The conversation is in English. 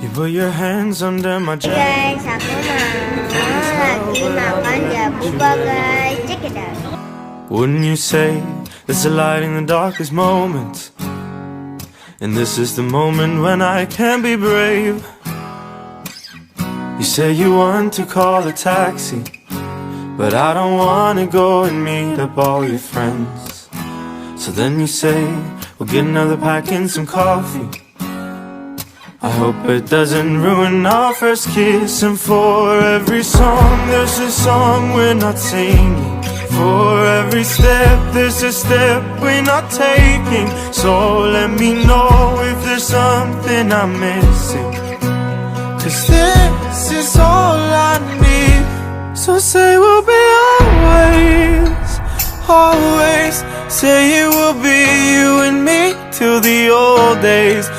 You put your hands under my jacket. Guys, aku lagi makan di Abuba guys. Check it out. Wouldn't you say there's a light in the darkest moments? And this is the moment when I can be brave. You say you want to call a taxi, but I don't wanna go and meet up all your friends. So then you say, we'll get another pack and some coffee. I hope it doesn't ruin our first kiss. And for every song, there's a song we're not singing. For every step, there's a step we're not taking. So let me know if there's something I'm missing, 'cause this is all I need. So say we'll be always, always. Say it will be you and me till the old days.